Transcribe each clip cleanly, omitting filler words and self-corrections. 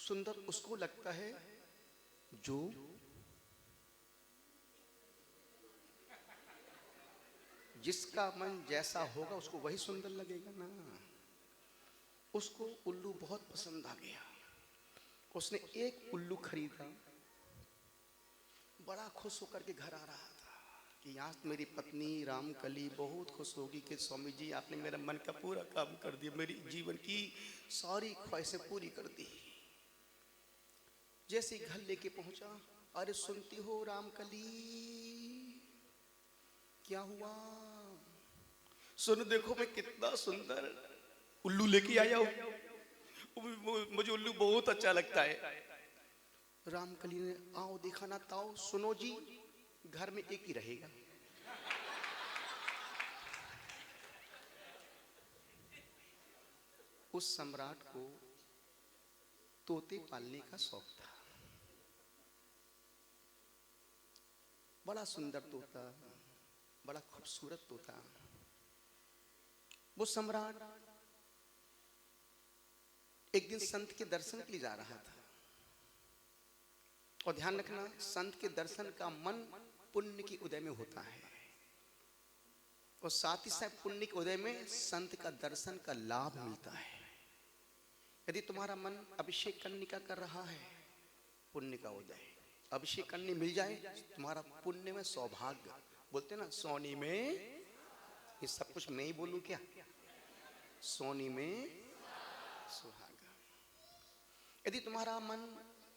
सुंदर उसको लगता है जो जिसका मन जैसा होगा उसको वही सुंदर लगेगा ना। उसको उल्लू बहुत पसंद आ गया। उसने एक उल्लू खरीदा, बड़ा खुश होकर के घर आ रहा था कि आज मेरी पत्नी रामकली बहुत खुश होगी कि स्वामी जी आपने मेरा मन का पूरा काम कर दिया, मेरी जीवन की सारी ख्वाहिशें पूरी कर दी। जैसे घर लेके पहुंचा, अरे सुनती हो रामकली, क्या हुआ? सुन देखो मैं कितना सुंदर उल्लू लेके आया हूं, मुझे उल्लू बहुत अच्छा लगता है। रामकली ने आओ देखा ना ताओ, सुनो जी घर में एक ही रहेगा। उस सम्राट को तोते पालने का शौक था। बड़ा सुंदर तोता, बड़ा खूबसूरत तोता। वो सम्राट एक दिन संत के दर्शन के लिए जा रहा था। और ध्यान रखना, संत के दर्शन का मन पुण्य के उदय में होता है, और साथ ही साथ पुण्य के उदय में संत का दर्शन का लाभ मिलता है। यदि तुम्हारा मन अभिषेक करने का कर रहा है, पुण्य का उदय, अभिषेक करने मिल जाए, तुम्हारा पुण्य में सौभाग्य। बोलते ना सोनी में, ये सब कुछ मैं ही बोलूं क्या? सोनी में सुहागा। यदि तुम्हारा मन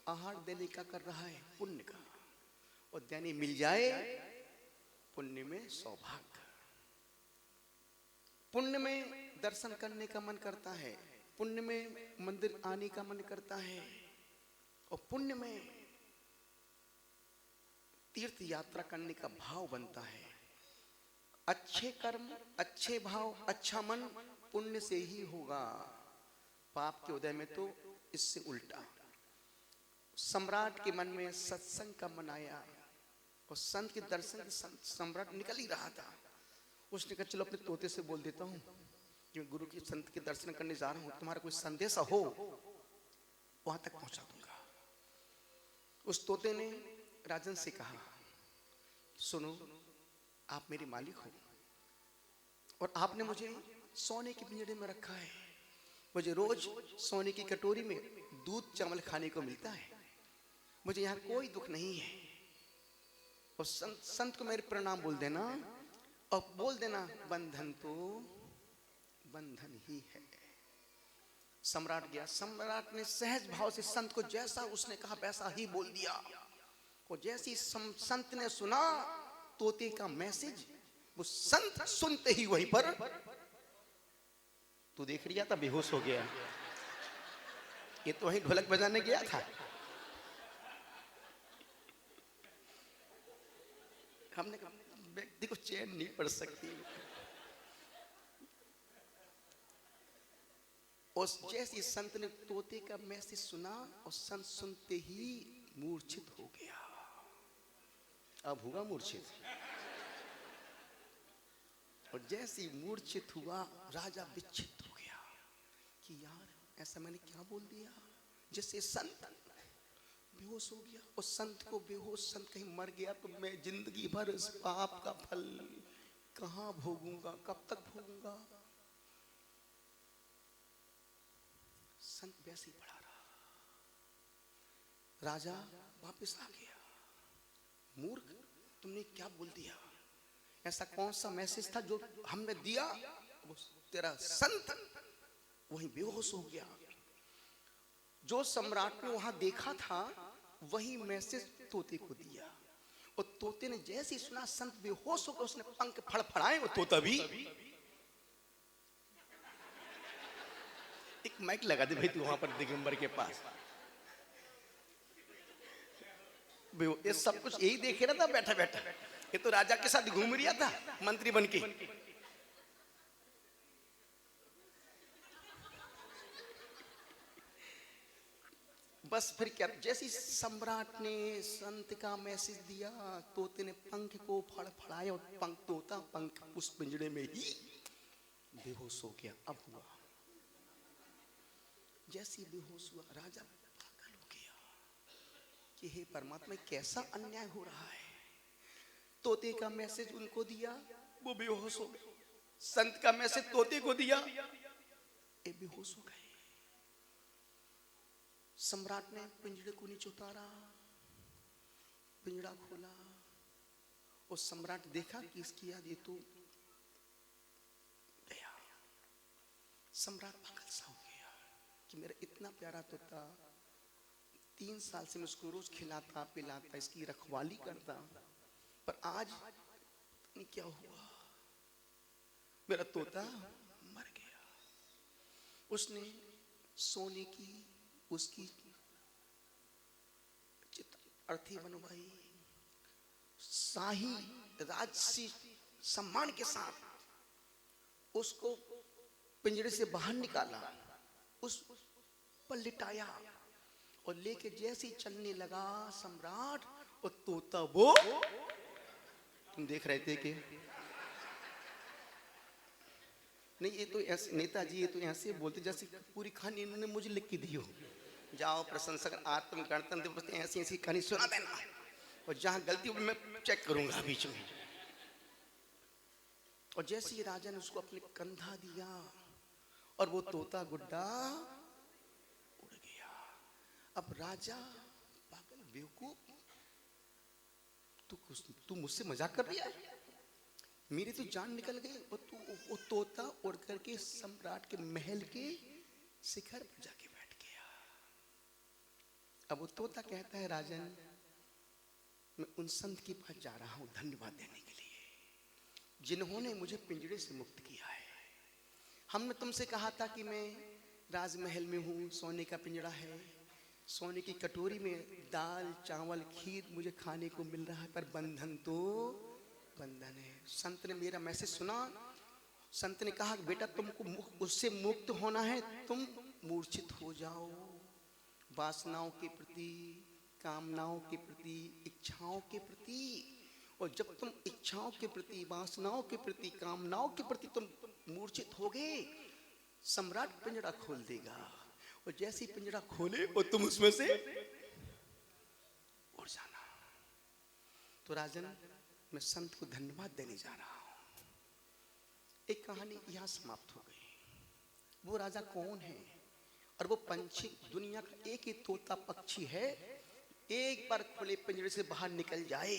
आहार देने का कर रहा है, पुण्य का, और देने मिल जाए, पुण्य में सौभाग्य। पुण्य में दर्शन करने का मन करता है, पुण्य में मंदिर आने का मन करता है, और पुण्य में तीर्थ यात्रा करने का भाव बनता है। अच्छे कर्म, अच्छे भाव, अच्छा मन पुण्य से ही होगा। पाप के उदय में तो इससे उल्टा। सम्राट के मन में सत्संग का मन आया, और संत के दर्शन से सम्राट निकल ही रहा था। उसने कहा चलो अपने तोते से बोल देता हूँ कि गुरु की संत के दर्शन करने जा रहा हूँ, तुम्हारा कोई संदेशा हो वहां तक पहुंचा दूंगा। उस तोते ने राजन से कहा, सुनो आप मेरे मालिक हो, और आपने मुझे सोने के पिंजरे में रखा है। मुझे रोज सोने की कटोरी में दूध चावल खाने को मिलता है। मुझे यहाँ कोई दुख नहीं है। और संत को मेरे प्रणाम बोल देना, और बोल देना बंधन तो बंधन ही है। सम्राट गया। सम्राट ने सहज भाव से संत को जैसा उसने कहा वैसा ही बोल दिया। और जैसी संत ने सुना तोते का मैसेज, वो संत सुनते ही वहीं पर, तू देख लिया था, बेहोश हो गया। ये तो वहीं ढोलक बजाने गया था। हमने कहा व्यक्ति को चैन नहीं पड़ सकती। और जैसे संत ने तोते का मैसेज सुना, और संत सुनते ही मूर्छित हो गया। अब हुआ मूर्छित। और जैसे मूर्छित हुआ, राजा विचलित हो गया कि यार ऐसा मैंने क्या बोल दिया, जिससे संत बेहोश हो गया। और संत को बेहोश संत कहीं मर गया तो मैं जिंदगी भर इस पाप का फल कहां भोगूंगा, कब तक भोगूंगा? संत वैसे ही पड़ा रहा। राजा वापस आ गया। मूर्ख, तुमने क्या बोल दिया? ऐसा कौन सा मैसेज था जो हमने दिया? वो तेरा संत वहीं बेहोश हो गया। जो सम्राट ने वहां देखा था वही मैसेज तोते को दिया। और तोते ने जैसे ही सुना संत बेहोश होकर उसने पंख फड़फड़ाए। वो तोता भी, एक माइक लगा दे भाई तू वहां पर दिगंबर के पास। ये सब कुछ यही देख रहा था बैठा बैठा। ये तो राजा के साथ घूम रहा था मंत्री बन के। बस फिर क्या, जैसे सम्राट ने संत का मैसेज दिया, तोते ने पंख को फड़फड़ाया और पंख तोता पंख उस पिंजरे में ही बेहोश हो गया। अब हुआ जैसे बेहोश हुआ, राजा भागा कि हे परमात्मा कैसा अन्याय हो रहा है। तोते का मैसेज उनको दिया, वो बेहोश हो गए। संत का मैसेज तोते को दिया, ये बेहोश हो गए। सम्राट ने पिंजड़े को नीचे उतारा, पिंजड़ा खोला और सम्राट देखा कि इसकी याद ये तो गया। सम्राट पागल सा हो गया कि मेरा इतना प्यारा तोता, 3 साल से मैं उसको रोज खिलाता पिलाता, इसकी रखवाली करता, पर आज नहीं क्या हुआ, मेरा तोता मर गया। उसने सोने की उसकी अर्थी बनवाई, शाही राजसी सम्मान के साथ उसको पिंजरे से बाहर निकाला, उस पर लिटाया और लेके जैसे चलने लगा सम्राट, और तोता वो तुम देख रहे थे कि नहीं, ये तो ऐसे नेताजी, ये तो ऐसे बोलते जैसे पूरी कहानी इन्होंने मुझे लिख के दी हो। जाओ प्रशंसक आत्म गणतंत्र दिवस ऐसी ऐसी कहानी सुना देना, और जहां गलती मैं चेक करूंगा बीच में। और जैसे ही राजा ने उसको अपने कंधा दिया और वो तोता गुड्डा उड़ गया। अब राजा पागल बेवकूफ, तू मुझसे मजाक कर रही है, मेरी तो जान निकल गई, और तू वो तोता उड़ करके सम्राट के महल के शिखर पर जाके बैठ गया। अब वो तोता कहता है, राजन मैं उन संत के पास जा रहा हूं धन्यवाद देने के लिए जिन्होंने मुझे पिंजरे से मुक्त किया है। हमने तुमसे कहा था कि मैं राजमहल में हूं, सोने का पिंजरा है, सोने की कटोरी में दाल चावल खीर मुझे खाने को मिल रहा है, पर बंधन तो बंधन है। संत ने मेरा मैसेज सुना, संत ने कहा बेटा तुमको उससे मुक्त होना है, तुम मूर्छित हो जाओ वासनाओं के प्रति, कामनाओं के प्रति, इच्छाओं के प्रति। और जब तुम इच्छाओं के प्रति, वासनाओं के प्रति, कामनाओं के प्रति तुम मूर्छित होगे, सम्राट पिंजरा खोल देगा, और जैसे ही पिंजरा खोले और तुम उसमें से उड़ जाना। तो राजन मैं संत को धन्यवाद देने जा रहा हूं। एक कहानी यहां समाप्त हो गई। वो राजा कौन है? और वो पंछी दुनिया का एक ही तोता पक्षी है, एक बार खुले पिंजरे से बाहर निकल जाए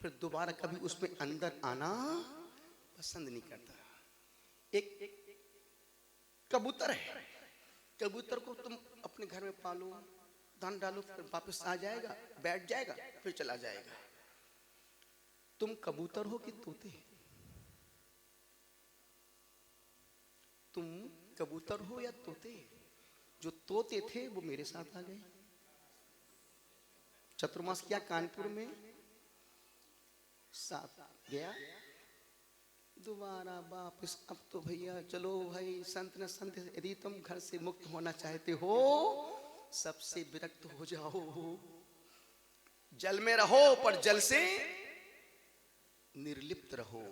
फिर दोबारा कभी उसमें अंदर आना पसंद नहीं करता। एक कबूतर है, कबूतर को तुम अपने घर में पालो, दाना डालो, फिर वापस आ जाएगा, बैठ जाएगा, फिर चला जाएगा। तुम कबूतर हो कि तोते? तुम कबूतर हो या तोते? जो तोते थे वो मेरे साथ आ गए। चतुर्मास किया कानपुर में, साथ गया, दोबारा वापस। अब तो भैया चलो भाई, संत ने संत, यदि तुम घर से मुक्त होना चाहते हो, सबसे विरक्त हो जाओ, जल में रहो पर जल से निर्लिप्त रहो।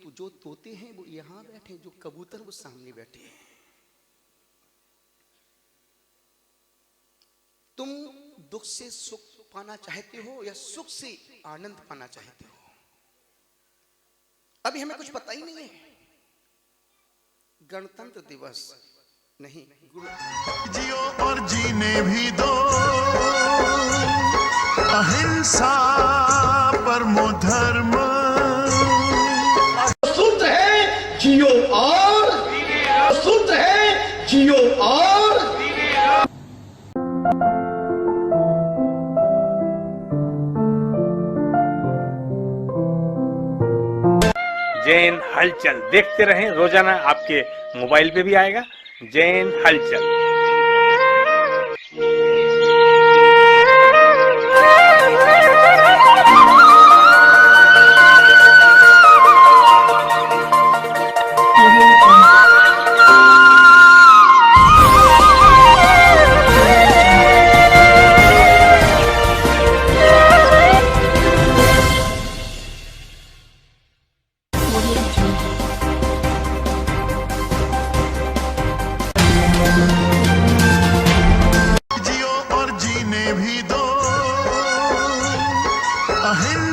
जो तोते हैं वो यहां बैठे, जो कबूतर वो सामने बैठे हैं। तुम दुख से सुख पाना चाहते हो या सुख से आनंद पाना चाहते हो? अभी हमें कुछ पता ही नहीं है। गणतंत्र दिवस नहीं, जियो और जीने भी दो, अहिंसा परमो धर्म। सूत्र है जियो और, सूत्र है जियो और। जैन हलचल देखते रहें, रोजाना आपके मोबाइल पे भी आएगा जैन हलचल। Audio Jungle.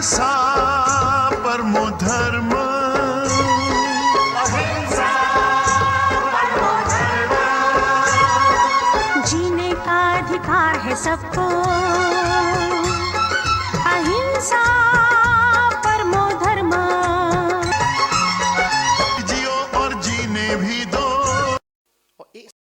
अहिंसा परमो धर्म। जीने का अधिकार है सबको।